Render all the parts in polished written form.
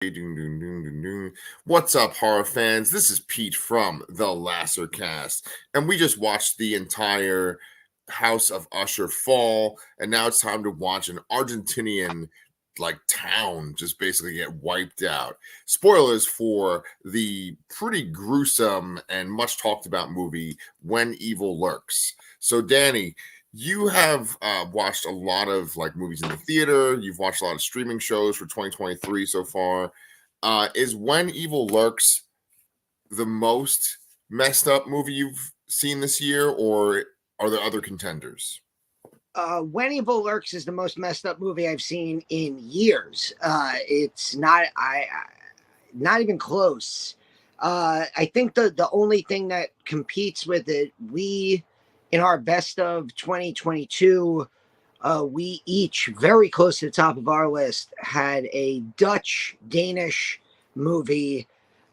Ding, ding, ding, ding, ding. What's up, horror fans? This is Pete from the Lassercast, and we just watched the entire House of Usher fall, and now it's time to watch an Argentinian town just basically get wiped out. Spoilers for the pretty gruesome and much talked about movie When Evil Lurks. So, Danny, you have watched a lot of movies in the theater. You've watched a lot of streaming shows for 2023 so far. Is When Evil Lurks the most messed up movie you've seen this year, or are there other contenders? When Evil Lurks is the most messed up movie I've seen in years. It's not not even close. I think the only thing that competes with it, we in our best of 2022, we each very close to the top of our list had a Danish movie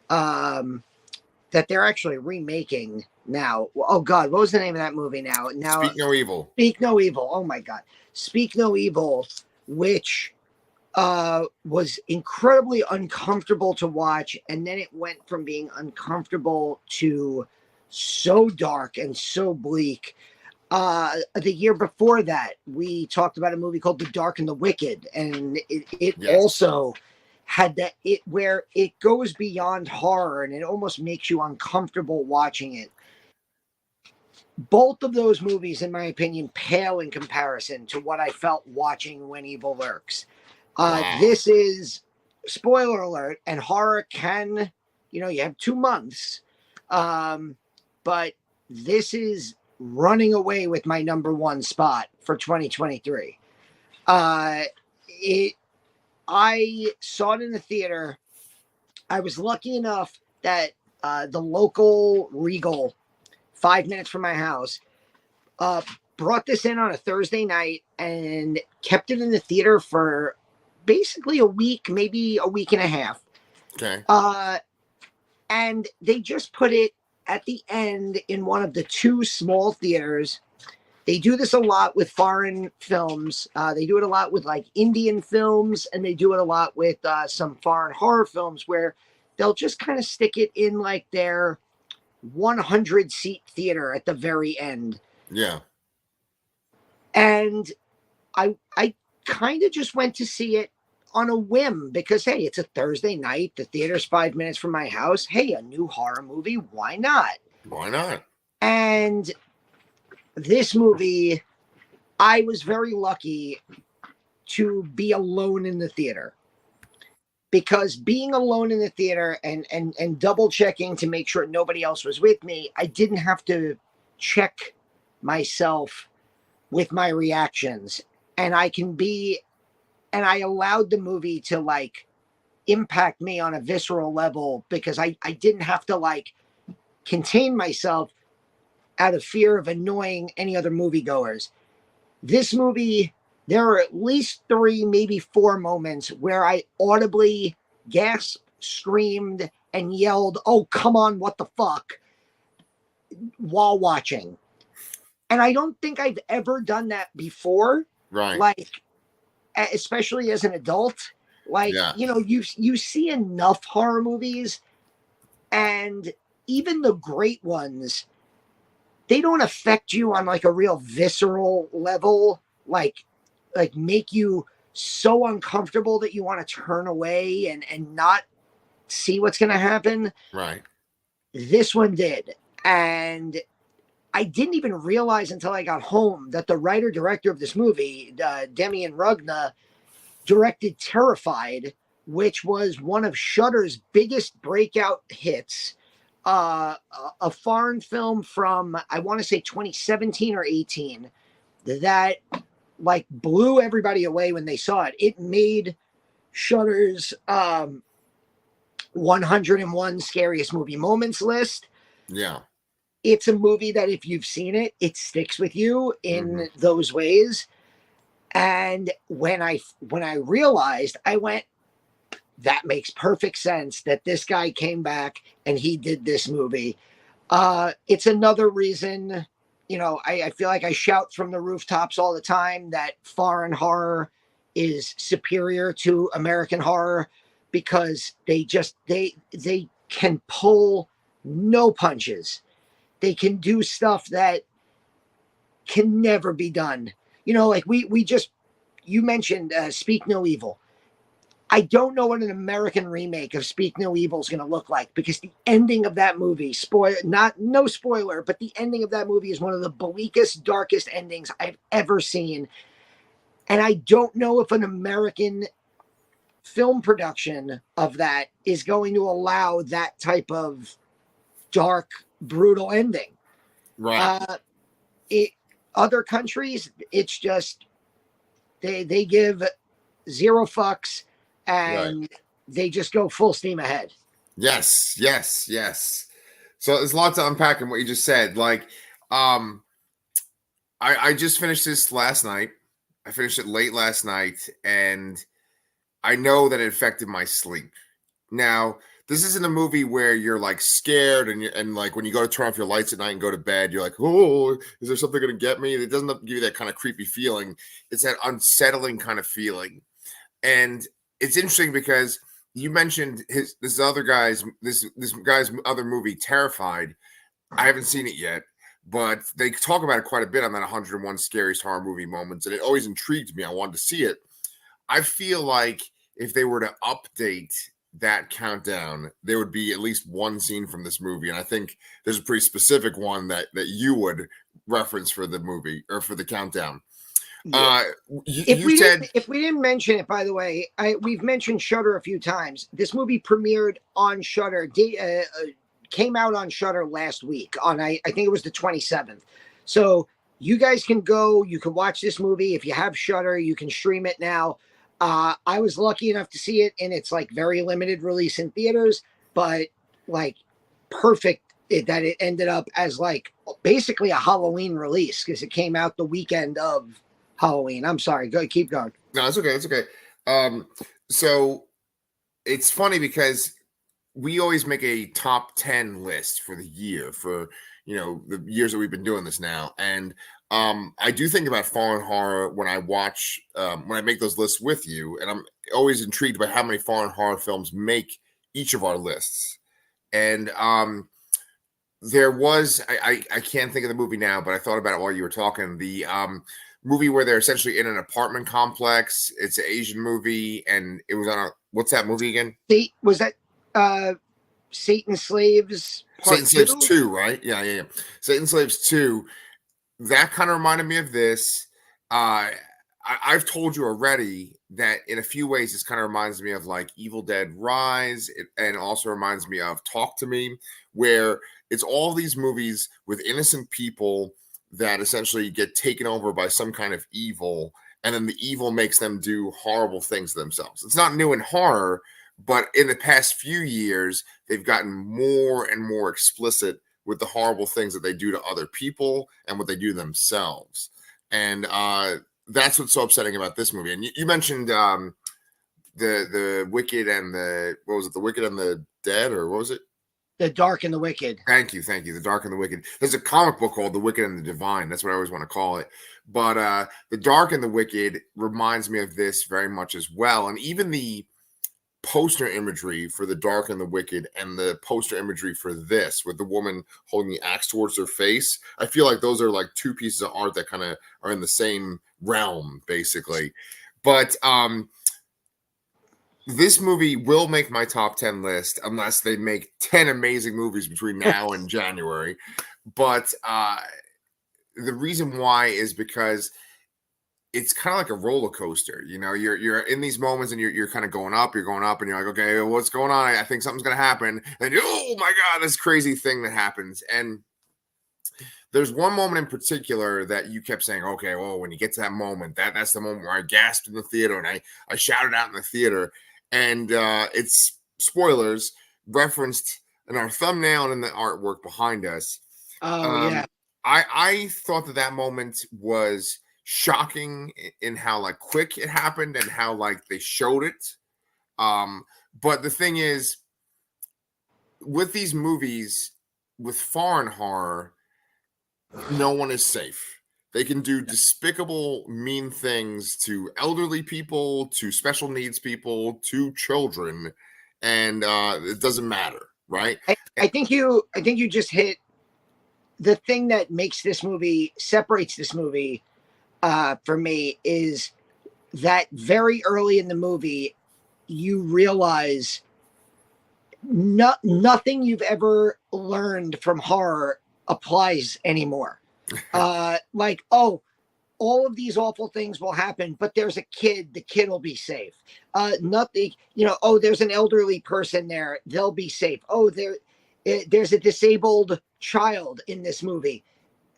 that they're actually remaking now. Oh God, what was the name of that movie now? Speak No Evil. Speak No Evil. Oh my God. Speak No Evil, which was incredibly uncomfortable to watch, and then it went from being uncomfortable to so dark and so bleak. The year before that, we talked about a movie called The Dark and the Wicked, and it Yes. also had where it goes beyond horror and it almost makes you uncomfortable watching it. Both of those movies, in my opinion, pale in comparison to what I felt watching When Evil Lurks. Wow. This is, spoiler alert, and horror can, you have 2 months, but this is running away with my number one spot for 2023. I saw it in the theater. I was lucky enough that the local Regal, 5 minutes from my house, brought this in on a Thursday night and kept it in the theater for basically a week, maybe a week and a half. Okay. And they just put it at the end in one of the 2 small theaters. They do this a lot with foreign films. They do it a lot with Indian films, and they do it a lot with some foreign horror films where they'll just kind of stick it in their 100-seat theater at the very end. Yeah. And I kind of just went to see it on a whim because, hey, it's a Thursday night. The theater's 5 minutes from my house. Hey, a new horror movie. Why not? Why not? And this movie, I was very lucky to be alone in the theater, because being alone in the theater and double checking to make sure nobody else was with me, I didn't have to check myself with my reactions, and I allowed the movie to impact me on a visceral level because I didn't have to contain myself out of fear of annoying any other moviegoers. This movie, there are at least 3, maybe 4 moments where I audibly gasped, screamed, and yelled, "Oh, come on, what the fuck?" while watching. And I don't think I've ever done that before. Right. Especially as an adult. You see enough horror movies, and even the great ones, they don't affect you on a real visceral level, make you so uncomfortable that you want to turn away and not see what's going to happen. Right. This one did. And I didn't even realize until I got home that the writer-director of this movie, Demián Rugna, directed Terrified, which was one of Shudder's biggest breakout hits. A foreign film from, I want to say 2017 or 18, that blew everybody away when they saw it. It made Shudder's 101 scariest movie moments list. Yeah. It's a movie that if you've seen it, it sticks with you in those ways. And when I realized, I went, that makes perfect sense that this guy came back and he did this movie. It's another reason, I feel like I shout from the rooftops all the time that foreign horror is superior to American horror, because they can pull no punches. They can do stuff that can never be done. You know, like you mentioned Speak No Evil. I don't know what an American remake of Speak No Evil is going to look like, because the ending of that movie, no spoiler, but the ending of that movie is one of the bleakest, darkest endings I've ever seen. And I don't know if an American film production of that is going to allow that type of dark, brutal ending. Right. Other countries, it's just they give zero fucks, and Right. they just go full steam ahead. Yes. Yes. Yes. So there's a lot to unpack in what you just said. Like, I just finished this last night. I finished it late last night, and I know that it affected my sleep. Now, this isn't a movie where you're like scared and like when you go to turn off your lights at night and go to bed, you're like, oh, is there something going to get me? It doesn't give you that kind of creepy feeling. It's that unsettling kind of feeling. And it's interesting because you mentioned this guy's other movie, Terrified. I haven't seen it yet, but they talk about it quite a bit on that 101 Scariest Horror Movie Moments, and it always intrigued me. I wanted to see it. I feel like if they were to update that countdown, there would be at least one scene from this movie, and I think there's a pretty specific one that you would reference for the movie or for the countdown. Yeah. If we didn't mention it, by the way, we've mentioned Shudder a few times. This movie premiered on Shudder, came out on Shudder last week on I think it was the 27th. So you guys can go, you can watch this movie. If you have Shudder, you can stream it now. I was lucky enough to see it in its like very limited release in theaters, but like perfect that it ended up as like basically a Halloween release, because it came out the weekend of Halloween. I'm sorry. Keep going. No, it's okay. It's okay. So it's funny because we always make a top 10 list for the year for, the years that we've been doing this now. And I do think about foreign horror when I watch, when I make those lists with you. And I'm always intrigued by how many foreign horror films make each of our lists. And there was, I can't think of the movie now, but I thought about it while you were talking. The movie where they're essentially in an apartment complex. It's an Asian movie, and it was on what's that movie again? Was that Satan Slaves Part Satan Slaves 2, right? Yeah. Satan Slaves 2. That kind of reminded me of this. I've told you already that in a few ways, this kind of reminds me of like Evil Dead Rise, and also reminds me of Talk to Me, where it's all these movies with innocent people that essentially get taken over by some kind of evil, and then the evil makes them do horrible things to themselves. It's not new in horror, but in the past few years, they've gotten more and more explicit with the horrible things that they do to other people and what they do themselves. And that's what's so upsetting about this movie. And you mentioned the Wicked and the Wicked and the Dead, or what was it? The Dark and the Wicked. Thank you. The Dark and the Wicked. There's a comic book called The Wicked and the Divine. That's what I always want to call it. But The Dark and the Wicked reminds me of this very much as well. And even the poster imagery for The Dark and the Wicked and the poster imagery for this, with the woman holding the axe towards her face, I feel like those are like two pieces of art that kind of are in the same realm, basically. But this movie will make my top 10 list unless they make 10 amazing movies between now and January. But the reason why is because it's kind of like a roller coaster. You're in these moments and you're kind of going up, and you're like, okay, what's going on? I think something's going to happen. And oh my God, this crazy thing that happens. And there's one moment in particular that you kept saying, okay, well, when you get to that moment, that's the moment where I gasped in the theater and I shouted out in the theater. And it's spoilers referenced in our thumbnail and in the artwork behind us. Yeah. I thought that moment was shocking in how like quick it happened and how like they showed it. But the thing is, with these movies, with foreign horror, no one is safe. They can do despicable, mean things to elderly people, to special needs people, to children, and it doesn't matter, right? I think you just hit the thing that makes this movie, separates this movie for me, is that very early in the movie, you realize nothing you've ever learned from horror applies anymore. Like, oh, all of these awful things will happen, but there's a kid, the kid will be safe. Nothing, oh, there's an elderly person there, they'll be safe. Oh, there's a disabled child in this movie.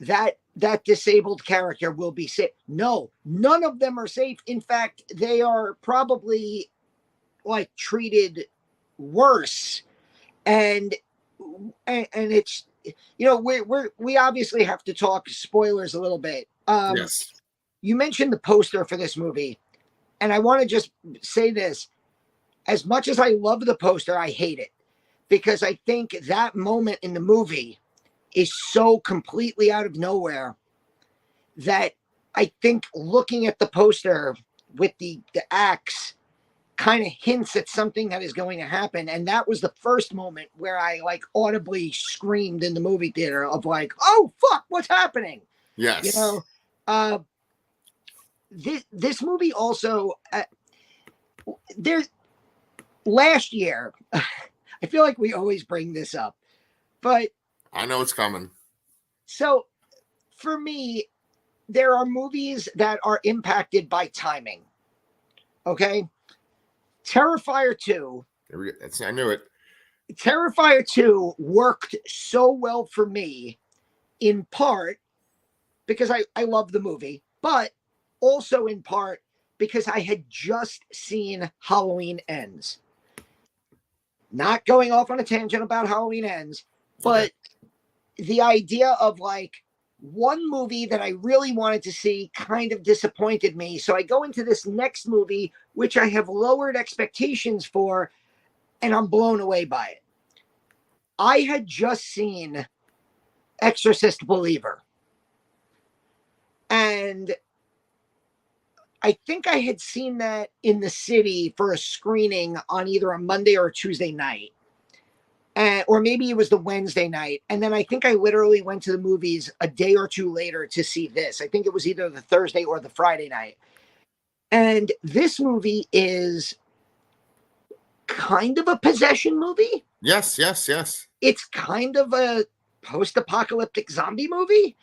That disabled character will be safe. No, none of them are safe. In fact, they are probably like treated worse. And it's, we obviously have to talk spoilers a little bit. Yes. You mentioned the poster for this movie, and I want to just say this. As much as I love the poster, I hate it, because I think that moment in the movie is so completely out of nowhere that I think looking at the poster with the axe kind of hints at something that is going to happen. And that was the first moment where I like audibly screamed in the movie theater of like, oh fuck, what's happening? Yes. This movie also, there's last year, I feel like we always bring this up, but I know it's coming. So for me, there are movies that are impacted by timing. Okay. Terrifier 2. I knew it. Terrifier 2 worked so well for me, in part because I love the movie, but also in part because I had just seen Halloween Ends. Not going off on a tangent about Halloween Ends, but the idea of like one movie that I really wanted to see kind of disappointed me. So I go into this next movie, which I have lowered expectations for, and I'm blown away by it. I had just seen Exorcist Believer. And I think I had seen that in the city for a screening on either a Monday or a Tuesday night. Or maybe it was the Wednesday night. And then I think I literally went to the movies a day or two later to see this. I think it was either the Thursday or the Friday night. And this movie is kind of a possession movie. Yes. It's kind of a post-apocalyptic zombie movie.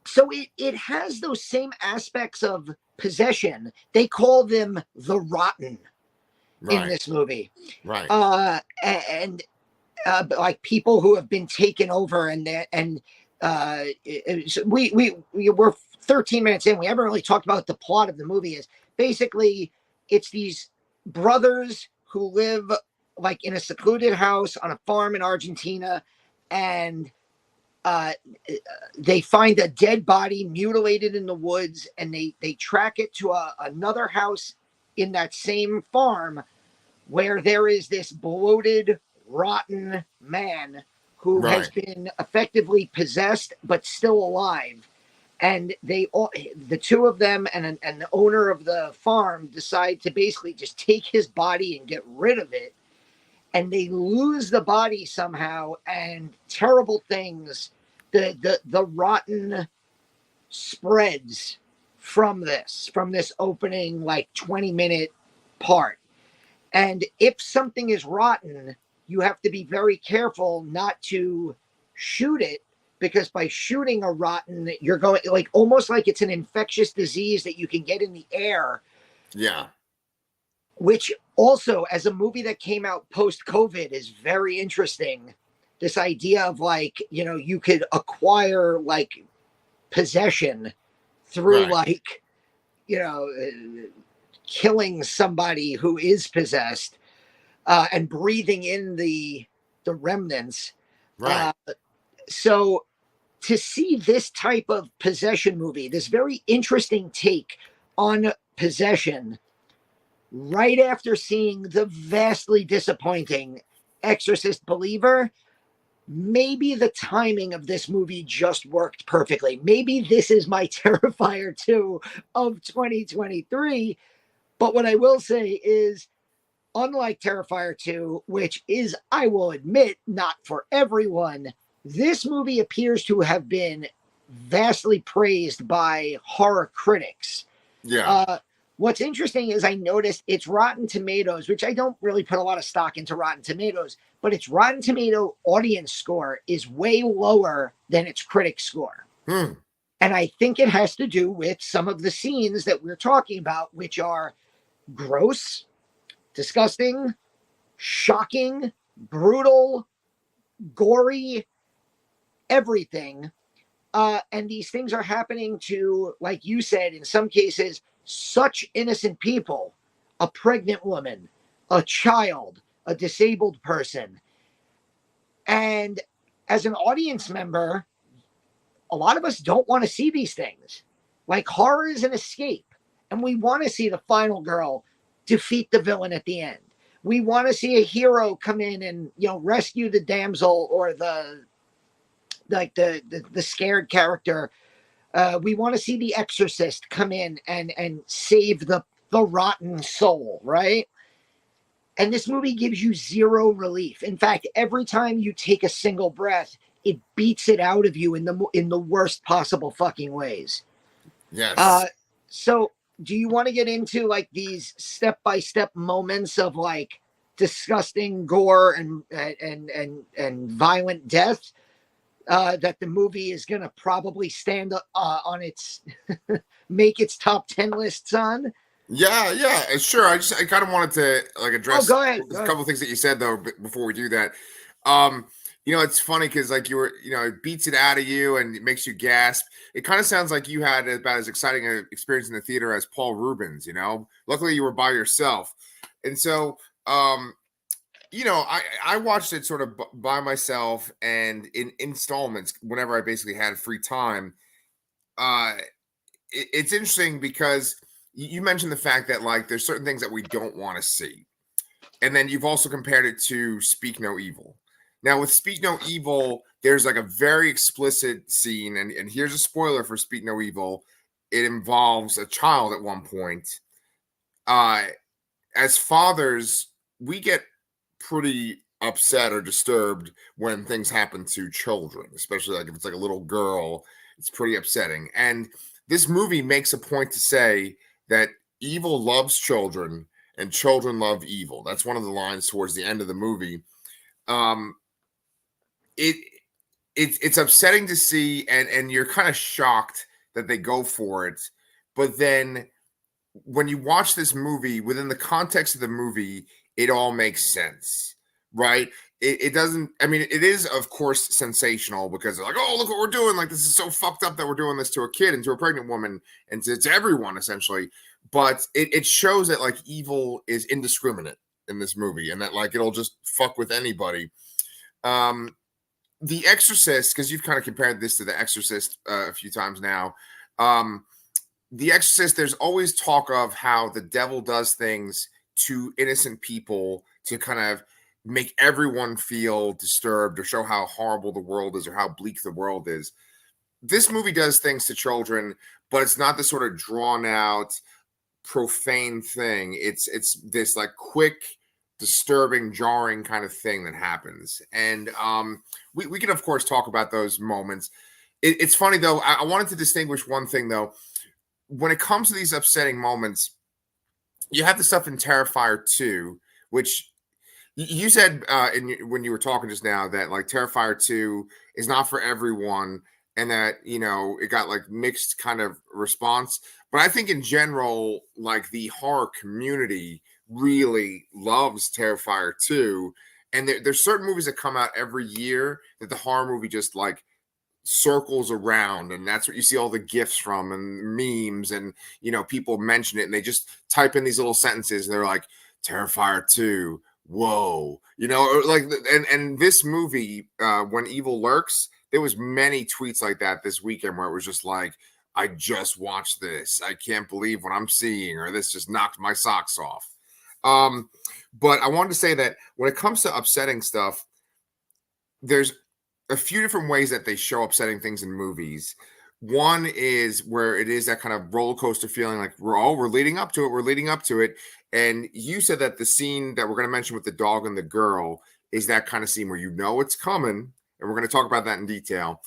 So it has those same aspects of possession. They call them the rotten. Right. In this movie, right? And like people who have been taken over, we're 13 minutes in. We haven't really talked about the plot of the movie. Is basically it's these brothers who live like in a secluded house on a farm in Argentina, and they find a dead body mutilated in the woods, and they track it to another house in that same farm where there is this bloated, rotten man who has been effectively possessed but still alive. And the two of them and the owner of the farm decide to basically just take his body and get rid of it. And they lose the body somehow, and terrible things. The rotten spreads from this opening like 20-minute part. And if something is rotten, you have to be very careful not to shoot it, because by shooting a rotten, you're going like almost like it's an infectious disease that you can get in the air. Yeah. Which also, as a movie that came out post-COVID, is very interesting. This idea of like, you could acquire like possession through like, killing somebody who is possessed and breathing in the remnants. Right. So to see this type of possession movie, this very interesting take on possession, right after seeing the vastly disappointing Exorcist Believer, maybe the timing of this movie just worked perfectly. Maybe this is my Terrifier 2 of 2023. But what I will say is, unlike Terrifier 2, which is, I will admit, not for everyone, this movie appears to have been vastly praised by horror critics. Yeah. What's interesting is I noticed its Rotten Tomatoes, which I don't really put a lot of stock into Rotten Tomatoes, but its Rotten Tomato audience score is way lower than its critic score. Hmm. And I think it has to do with some of the scenes that we're talking about, which are gross, disgusting, shocking, brutal, gory, everything. And these things are happening to, like you said, in some cases, such innocent people, a pregnant woman, a child, a disabled person. And as an audience member, a lot of us don't want to see these things. Like, horror is an escape, and we want to see the final girl defeat the villain at the end. We want to see a hero come in and, you know, rescue the damsel or the scared character. We want to see the exorcist come in and save the rotten soul, right? And this movie gives you zero relief. In fact, every time you take a single breath, it beats it out of you in the worst possible fucking ways. Yes. So do you want to get into like these step-by-step moments of like disgusting gore and violent death that the movie is going to probably stand on its make its top 10 lists on? Yeah, sure. I kind of wanted to like address Go ahead. a couple of things that you said though before we do that. Um, it's funny because like it beats it out of you and it makes you gasp. It kind of sounds like you had about as exciting an experience in the theater as Paul Rubens. Luckily you were by yourself, and so I watched it sort of by myself and in installments whenever I basically had free time. It's interesting because you mentioned the fact that like there's certain things that we don't want to see, and then you've also compared it to Speak No Evil. Now with Speak No Evil, there's like a very explicit scene, and here's a spoiler for Speak No Evil. It involves a child at one point. As fathers, we get pretty upset or disturbed when things happen to children, especially like if it's like a little girl. It's pretty upsetting. And this movie makes a point to say that evil loves children and children love evil. That's one of the lines towards the end of the movie. It's upsetting to see, and you're kind of shocked that they go for it. But then when you watch this movie, within the context of the movie, it all makes sense, right? It doesn't, I mean, it is, of course, sensational because they're like, oh, look what we're doing. Like, this is so fucked up that we're doing this to a kid and to a pregnant woman and to everyone, essentially. But it shows that, like, evil is indiscriminate in this movie and that, like, it'll just fuck with anybody. The Exorcist, because you've kind of compared this to The Exorcist a few times now. The Exorcist, there's always talk of how the devil does things to innocent people to kind of make everyone feel disturbed or show how horrible the world is or how bleak the world is. This movie does things to children, but it's not this sort of drawn out, profane thing. It's this like quick, disturbing, jarring kind of thing that happens. And we can, of course, talk about those moments. It's funny, though. I wanted to distinguish one thing, though. When it comes to these upsetting moments, you have the stuff in Terrifier 2, which you said when you were talking just now that like Terrifier 2 is not for everyone and that, it got like mixed kind of response. But I think in general, like the horror community really loves Terrifier 2. And there's certain movies that come out every year that the horror movie just like circles around, and that's what you see all the gifs from and memes, and people mention it and they just type in these little sentences and they're like Terrifier 2, whoa, or like, and this movie, When Evil Lurks, there was many tweets like that this weekend where it was just like, I just watched this, I can't believe what I'm seeing, or this just knocked my socks off. But I wanted to say that when it comes to upsetting stuff, there's a few different ways that they show upsetting things in movies. One is where it is that kind of roller coaster feeling, like we're leading up to it, we're leading up to it. And you said that the scene that we're going to mention with the dog and the girl is that kind of scene where you know it's coming, and we're going to talk about that in detail.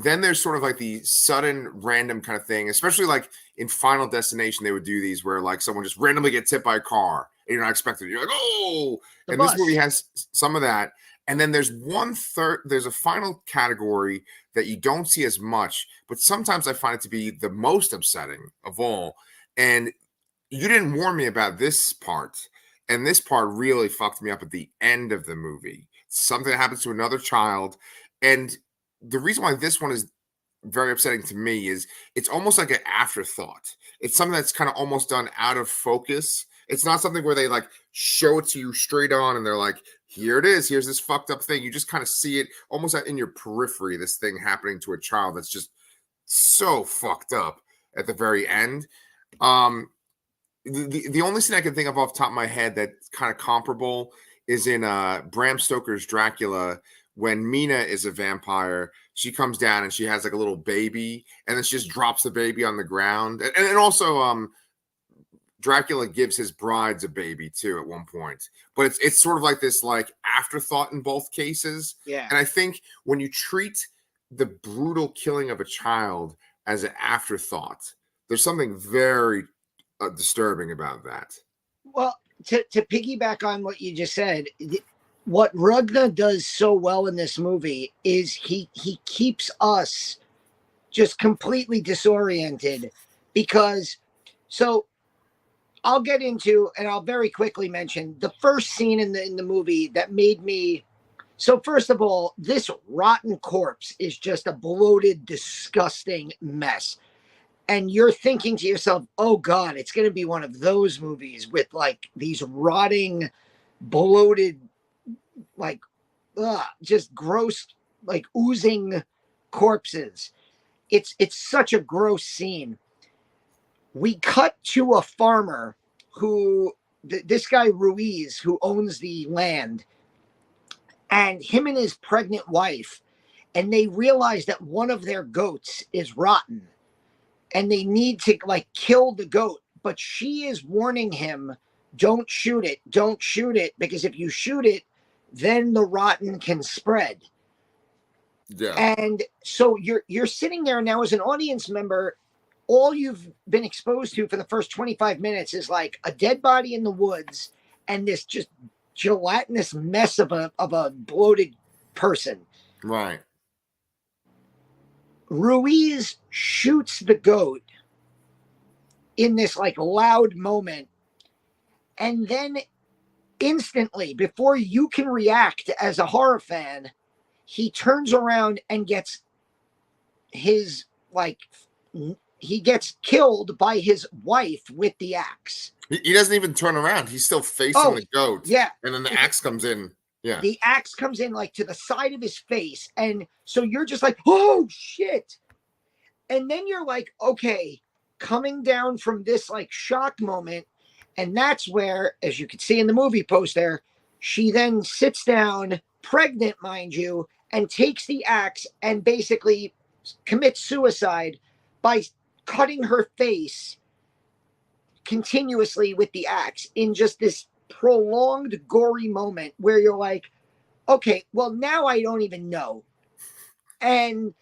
Then there's sort of like the sudden random kind of thing, especially like in Final Destination, they would do these where like someone just randomly gets hit by a car and you're not expecting it. You're like, oh, The and bus. this movie has some of that. And then there's there's a final category that you don't see as much, but sometimes I find it to be the most upsetting of all. And you didn't warn me about this part. And this part really fucked me up at the end of the movie. Something that happens to another child. And the reason why this one is very upsetting to me is it's almost like an afterthought. It's something that's kind of almost done out of focus. It's not something where they like show it to you straight on and they're like, here it is. Here's this fucked up thing. You just kind of see it almost in your periphery, this thing happening to a child that's just so fucked up at the very end. The only scene I can think of off the top of my head that's kind of comparable is in Bram Stoker's Dracula, when Mina is a vampire. She comes down and she has like a little baby, and then she just drops the baby on the ground. And also Dracula gives his brides a baby too at one point. But it's sort of like this like afterthought in both cases. Yeah. And I think when you treat the brutal killing of a child as an afterthought, there's something very disturbing about that. Well, to piggyback on what you just said, what Rugna does so well in this movie is he keeps us just completely disoriented, because so I'll get into, and I'll very quickly mention the first scene in the movie that made me. So first of all, this rotten corpse is just a bloated, disgusting mess. And you're thinking to yourself, oh God, it's going to be one of those movies with like these rotting, bloated, like just gross, like oozing corpses. It's such a gross scene. We cut to a farmer who, this guy Ruiz, who owns the land, and him and his pregnant wife, and they realize that one of their goats is rotten and they need to like kill the goat. But she is warning him, don't shoot it, because if you shoot it, then the rotten can spread. Yeah. And so you're sitting there now as an audience member, all you've been exposed to for the first 25 minutes is like a dead body in the woods and this just gelatinous mess of a bloated person. Right. Ruiz shoots the goat in this like loud moment, and then instantly, before you can react as a horror fan, he turns around and gets his like he gets killed by his wife with the axe. He doesn't even turn around. He's still facing the goat. Yeah. And then the axe comes in. Yeah. The axe comes in like to the side of his face. And so you're just like, oh shit. And then you're like, okay, coming down from this like shock moment. And that's where, as you can see in the movie poster, she then sits down, pregnant, mind you, and takes the axe and basically commits suicide by cutting her face continuously with the axe in just this prolonged, gory moment where you're like, okay, well, now I don't even know. And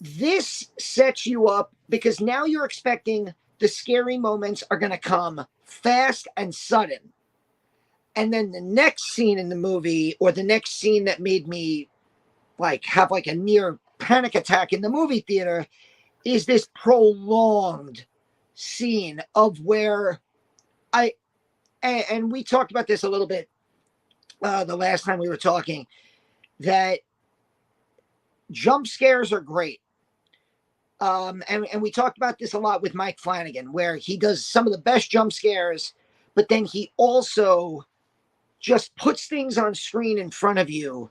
this sets you up because now you're expecting the scary moments are going to come fast and sudden. And then the next scene in the movie, or the next scene that made me like have like a near panic attack in the movie theater, is this prolonged scene of where and we talked about this a little bit the last time we were talking, that jump scares are great. And we talked about this a lot with Mike Flanagan, where he does some of the best jump scares, but then he also just puts things on screen in front of you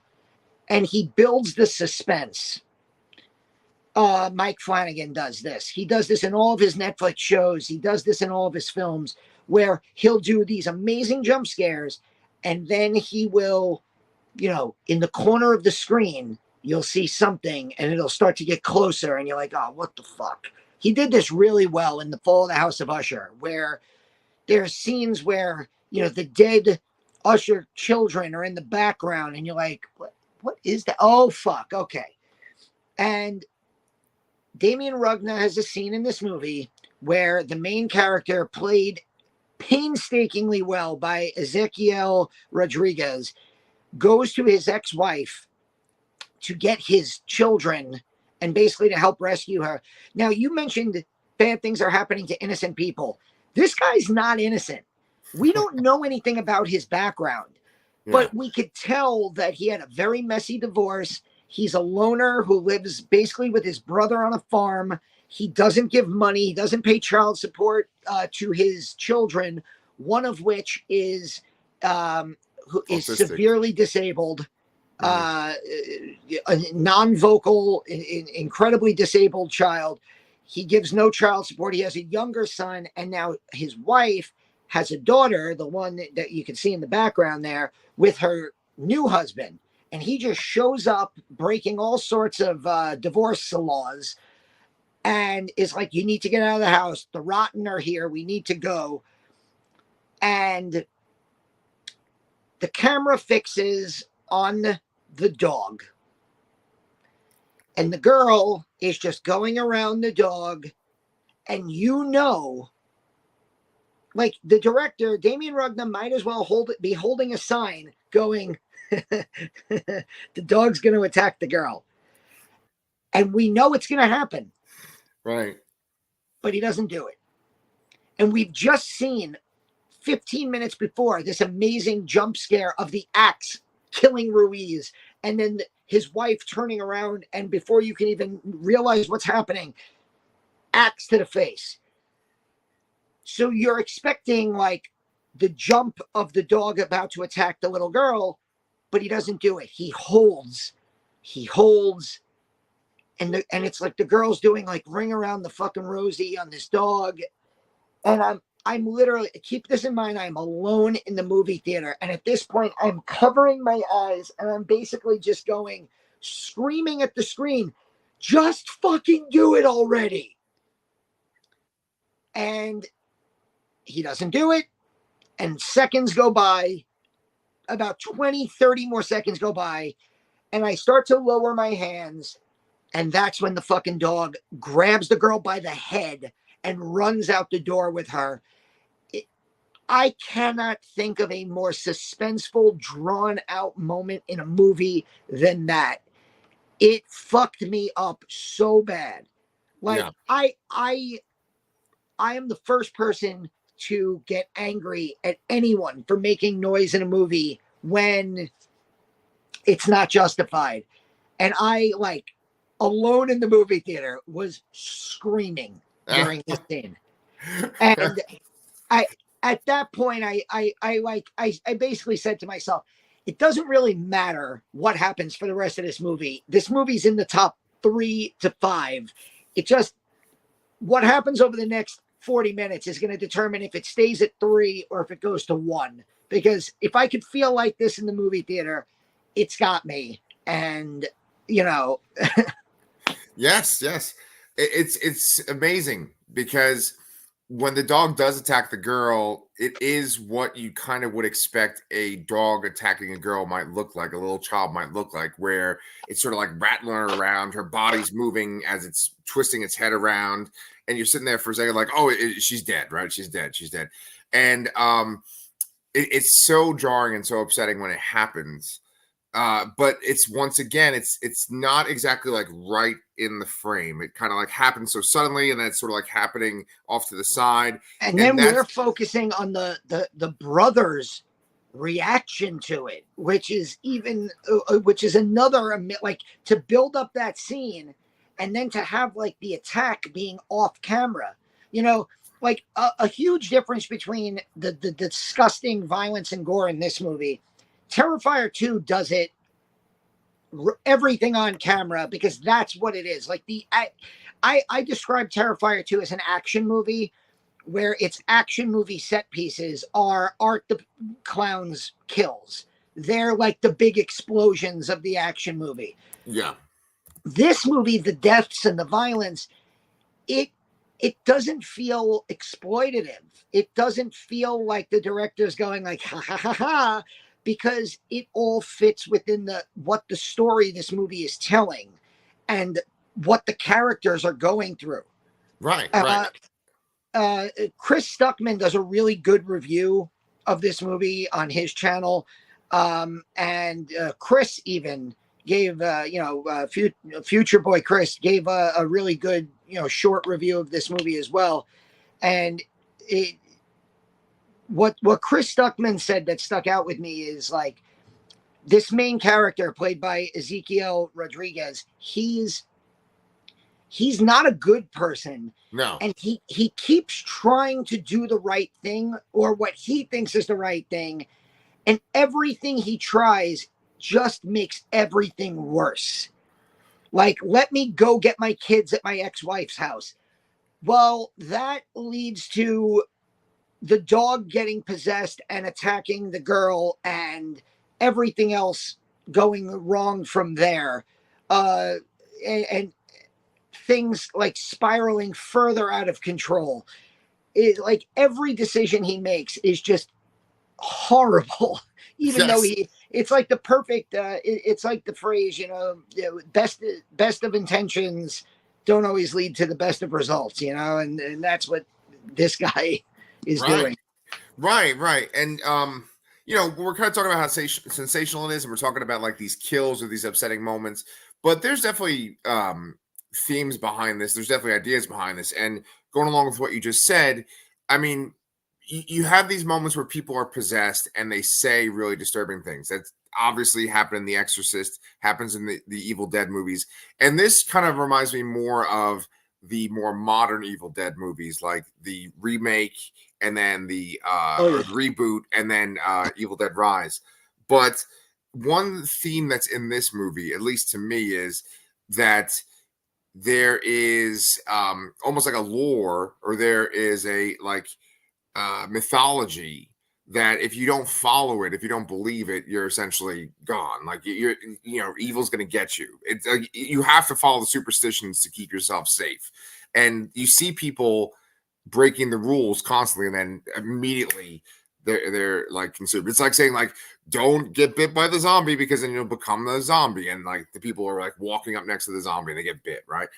and he builds the suspense. Mike Flanagan does this. He does this in all of his Netflix shows. He does this in all of his films, where he'll do these amazing jump scares and then he will in the corner of the screen, you'll see something and it'll start to get closer and you're like, oh, what the fuck? He did this really well in The Fall of the House of Usher, where there's scenes where, the dead Usher children are in the background and you're like, what is that? Oh, fuck. Okay. And Demián Rugna has a scene in this movie where the main character, played painstakingly well by Ezequiel Rodriguez, goes to his ex-wife to get his children and basically to help rescue her. Now, you mentioned bad things are happening to innocent people. This guy's not innocent. We don't know anything about his background, but we could tell that he had a very messy divorce. He's a loner who lives basically with his brother on a farm. He doesn't give money. He doesn't pay child support to his children, one of which is who is Autistic. severely disabled, a non-vocal, incredibly disabled child. He gives no child support. He has a younger son, and now his wife has a daughter, the one that you can see in the background there, with her new husband. And he just shows up breaking all sorts of divorce laws and is like, you need to get out of the house. The rotten are here. We need to go. And the camera fixes on the dog. And the girl is just going around the dog. And like the director, Demián Rugna, might as well be holding a sign going, the dog's going to attack the girl. And we know it's going to happen. Right. But he doesn't do it. And we've just seen 15 minutes before this amazing jump scare of the axe killing Ruiz. And then his wife turning around, and before you can even realize what's happening, axe to the face. So you're expecting like the jump of the dog about to attack the little girl, but he doesn't do it. He holds, and it's like the girl's doing like ring around the fucking Rosie on this dog. And I'm literally, keep this in mind, I'm alone in the movie theater. And at this point, I'm covering my eyes and I'm basically just screaming at the screen, just fucking do it already. And he doesn't do it. And seconds go by, about 20, 30 more seconds go by. And I start to lower my hands. And that's when the fucking dog grabs the girl by the head and runs out the door with her. I cannot think of a more suspenseful, drawn out moment in a movie than that. It fucked me up so bad. Like, I am the first person to get angry at anyone for making noise in a movie when it's not justified. And I, like, alone in the movie theater, was screaming during this scene. And at that point, I basically said to myself, it doesn't really matter what happens for the rest of this movie. This movie's in the top 3 to 5. It just, what happens over the next 40 minutes is going to determine if it stays at 3 or if it goes to 1. Because if I could feel like this in the movie theater, it's got me. And, Yes. It's amazing because when the dog does attack the girl, it is what you kind of would expect a dog attacking a girl might look like, a little child might look like, where it's sort of like rattling her around, her body's moving as it's twisting its head around, and you're sitting there for a second like, oh, she's dead, right? She's dead. And it's so jarring and so upsetting when it happens. But it's, once again, it's not exactly like right in the frame. It kind of like happens so suddenly, and then it's sort of like happening off to the side. And then we're focusing on the brother's reaction to it, which is another, like, to build up that scene and then to have like the attack being off camera, like a huge difference between the disgusting violence and gore in this movie. Terrifier 2 does it everything on camera because that's what it is. Like I describe Terrifier 2 as an action movie where its action movie set pieces are Art the Clown's kills. they're like the big explosions of the action movie. Yeah. This movie, the deaths and the violence, it doesn't feel exploitative. It doesn't feel like the director's going like ha ha ha ha, because it all fits within what the story this movie is telling and what the characters are going through. Right. Chris Stuckman does a really good review of this movie on his channel, and Chris even gave Future Boy Chris gave a really good short review of this movie as well. And what Chris Stuckman said that stuck out with me is like, this main character played by Ezekiel Rodriguez, he's not a good person. No. And he keeps trying to do the right thing, or what he thinks is the right thing, and everything he tries just makes everything worse. Like, let me go get my kids at my ex-wife's house. Well, that leads to the dog getting possessed and attacking the girl, and everything else going wrong from there. And things like spiraling further out of control. Like, every decision he makes is just horrible. Even though it's like the perfect, it's like the phrase, best of intentions don't always lead to the best of results, and that's what this guy is doing. Right. And, we're kind of talking about how sensational it is, and we're talking about like these kills or these upsetting moments, but there's definitely themes behind this. There's definitely ideas behind this. And going along with what you just said, I mean, you have these moments where people are possessed and they say really disturbing things. That's obviously happened in The Exorcist, happens in the Evil Dead movies. And this kind of reminds me more of the more modern Evil Dead movies, like the remake and then the reboot and then Evil Dead Rise. But one theme that's in this movie, at least to me, is that there is almost like a lore, or there is a mythology that if you don't follow it, if you don't believe it, you're essentially gone. Like evil's going to get you. It's you have to follow the superstitions to keep yourself safe. And you see people breaking the rules constantly, and then immediately they're like consumed. It's like saying like, don't get bit by the zombie, because then you'll become the zombie. And like the people are like walking up next to the zombie and they get bit, right?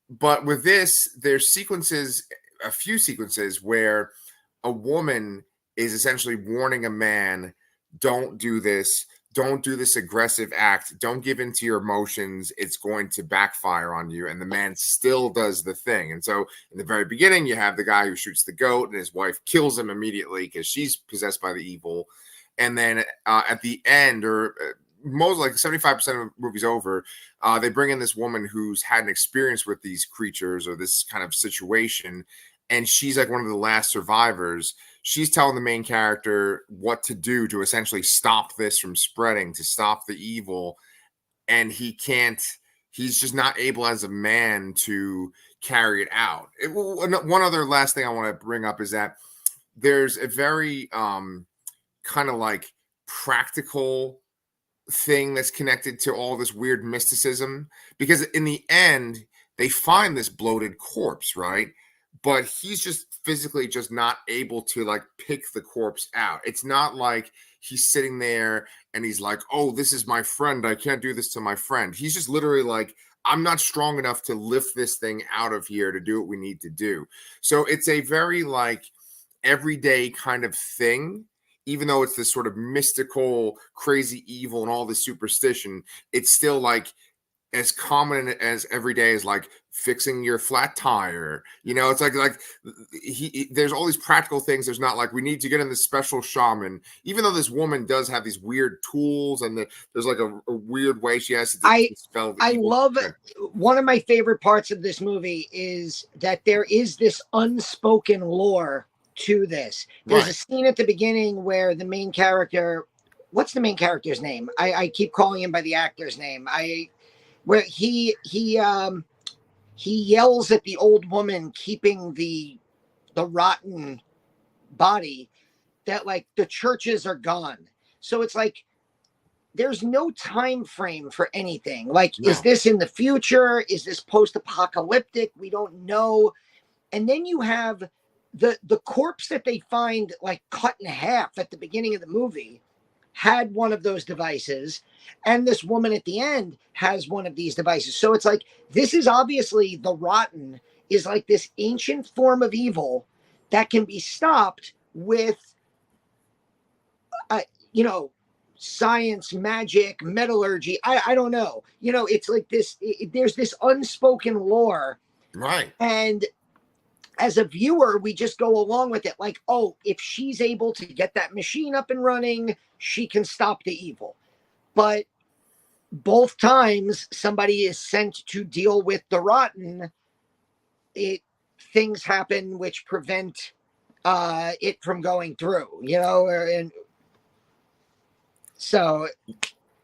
But with this, there's a few sequences where a woman is essentially warning a man, don't do this aggressive act, don't give in to your emotions, it's going to backfire on you. And the man still does the thing. And so in the very beginning, you have the guy who shoots the goat and his wife kills him immediately because she's possessed by the evil. And then at the end, or most like 75% of the movie's over, they bring in this woman who's had an experience with these creatures or this kind of situation, and she's like one of the last survivors. She's telling the main character what to do to essentially stop this from spreading, to stop the evil. And he's just not able as a man to carry it out. One other last thing I want to bring up is that there's a very kind of like practical thing that's connected to all this weird mysticism, because in the end, they find this bloated corpse, right? But he's just physically just not able to like pick the corpse out. It's not like he's sitting there and he's like, oh, this is my friend, I can't do this to my friend. He's just literally like, I'm not strong enough to lift this thing out of here to do what we need to do. So it's a very like everyday kind of thing. Even though it's this sort of mystical, crazy evil and all this superstition, it's still like as common as every day as like fixing your flat tire. It's like there's all these practical things. There's not like we need to get in this special shaman, even though this woman does have these weird tools and there's like a weird way she has to dispel the evil. Love one of my favorite parts of this movie is that there is this unspoken lore to this. There's a scene at the beginning where the main character, what's the main character's name? I keep calling him by the actor's name. Where he yells at the old woman keeping the rotten body that like the churches are gone. So it's like there's no time frame for anything. Like, No. is this in the future? Is this post-apocalyptic? We don't know. And then you have the corpse that they find like cut in half at the beginning of the movie had one of those devices, and this woman at the end has one of these devices. So it's like, this is obviously, the rotten is like this ancient form of evil that can be stopped with you know, science, magic, metallurgy. I don't know. You know, it's like this, there's this unspoken lore. Right. And as a viewer, we just go along with it. Like, oh, if she's able to get that machine up and running, she can stop the evil. But both times somebody is sent to deal with the rotten, things happen which prevent it from going through, you know, and so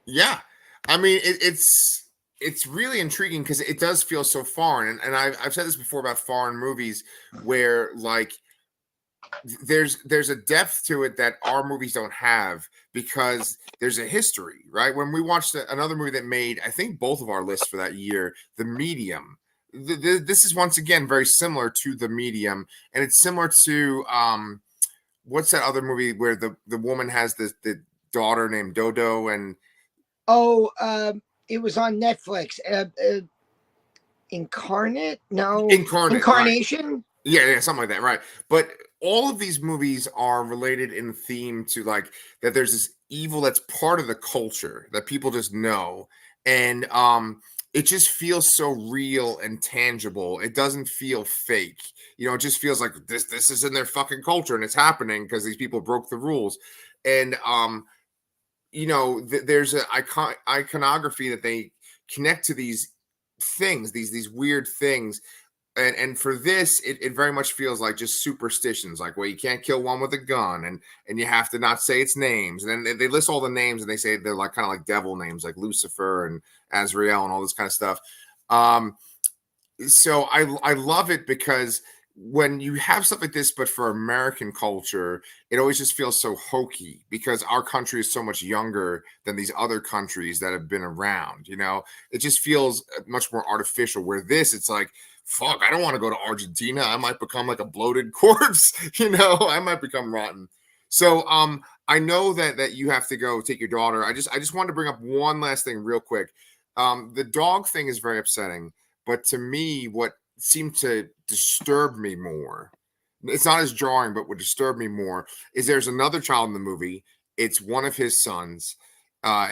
yeah, I mean it's really intriguing because it does feel so foreign, and I've said this before about foreign movies where like there's a depth to it that our movies don't have because there's a history, right? When we watched another movie that made, I think, both of our lists for that year, The Medium. This is once again very similar to The Medium, and it's similar to what's that other movie where the woman has the daughter named Dodo, and it was on Netflix. Incarnate? No. Incarnation. Right. Yeah, something like that, right? But all of these movies are related in theme to like that there's this evil that's part of the culture that people just know, and it just feels so real and tangible. It doesn't feel fake. You know, it just feels like this is in their fucking culture and it's happening because these people broke the rules. And you know, there's an iconography that they connect to these things, these weird things. And for this, it very much feels like just superstitions, like, well, you can't kill one with a gun, and you have to not say its names. And then they list all the names, and they say they're like kind of like devil names, like Lucifer and Azrael and all this kind of stuff. So I love it because when you have stuff like this, but for American culture, it always just feels so hokey because our country is so much younger than these other countries that have been around. You know, it just feels much more artificial. Where this, it's like, fuck, I don't want to go to Argentina. I might become like a bloated corpse. You know, I might become rotten. So I know that you have to go take your daughter. I just wanted to bring up one last thing real quick. The dog thing is very upsetting, but to me, what seemed to disturb me more, it's not as jarring, but what disturbed me more is there's another child in the movie. It's one of his sons.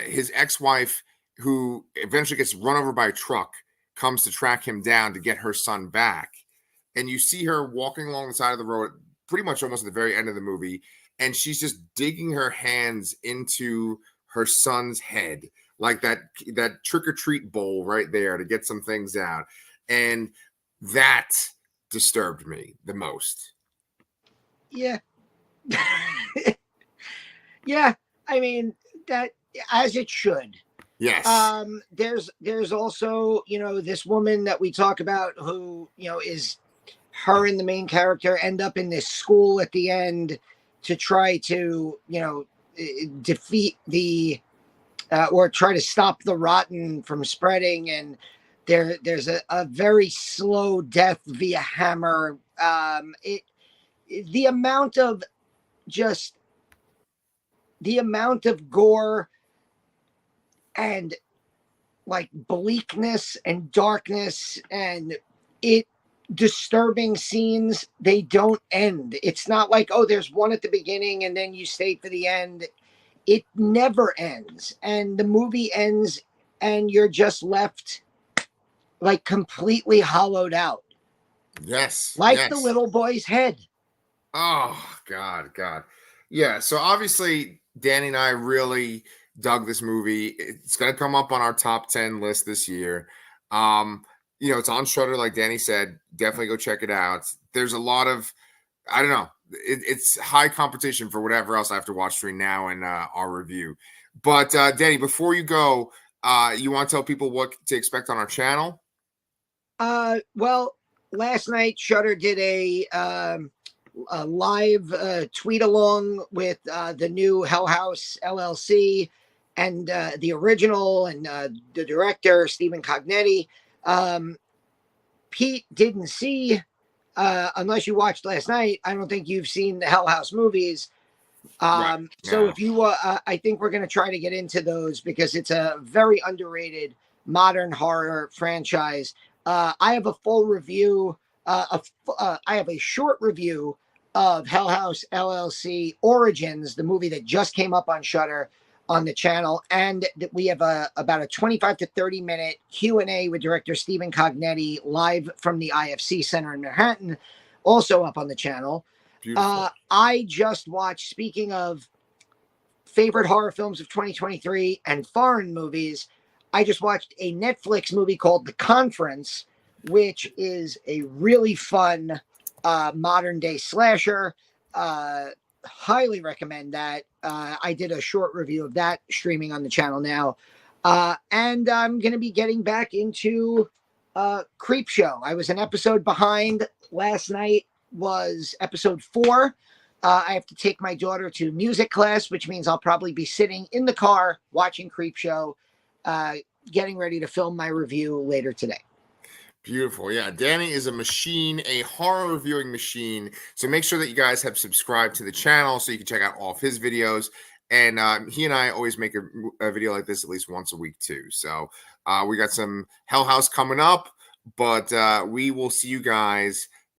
His ex-wife, who eventually gets run over by a truck, comes to track him down to get her son back. And you see her walking along the side of the road, pretty much almost at the very end of the movie, and she's just digging her hands into her son's head, like that trick-or-treat bowl right there to get some things out. And that disturbed me the most. Yeah. Yeah, I mean, that, as it should. Yes. There's also, you know, this woman that we talk about who, you know, is her and the main character end up in this school at the end to try to, you know, defeat the or try to stop the rotten from spreading, and there's a very slow death via hammer. The amount of gore and like bleakness and darkness and disturbing scenes, they don't end. It's not like, oh, there's one at the beginning and then you stay for the end. It never ends, and the movie ends and you're just left like completely hollowed out. Yes. Like the little boy's head. Oh, God. Yeah, so obviously Danny and I really dug this movie. It's going to come up on our top 10 list this year. You know, it's on Shudder, like Danny said. Definitely go check it out. There's a lot of, I don't know, it's high competition for whatever else I have to watch between now and our review. But Danny, before you go, you want to tell people what to expect on our channel? Well, last night Shudder did a live tweet along with the new Hell House LLC and the original and the director, Stephen Cognetti. Pete didn't see, unless you watched last night, I don't think you've seen the Hell House movies. Right. So No. if you, I think we're going to try to get into those because it's a very underrated modern horror franchise. I have a full review. I have a short review of Hell House LLC Origins, the movie that just came up on Shudder on the channel, and we have about a 25 to 30-minute Q&A with director Stephen Cognetti live from the IFC Center in Manhattan, also up on the channel. Beautiful. I just watched, speaking of favorite horror films of 2023 and foreign movies, I just watched a Netflix movie called The Conference, which is a really fun modern day slasher. Highly recommend that. I did a short review of that streaming on the channel now. And I'm going to be getting back into Creep Show. I was an episode behind. Last night was episode 4. I have to take my daughter to music class, which means I'll probably be sitting in the car watching Creep Show, getting ready to film my review later today. Beautiful. Yeah, Danny is a machine, a horror reviewing machine. So make sure that you guys have subscribed to the channel so you can check out all of his videos. And he and I always make a video like this at least once a week too. So we got some Hell House coming up, but we will see you guys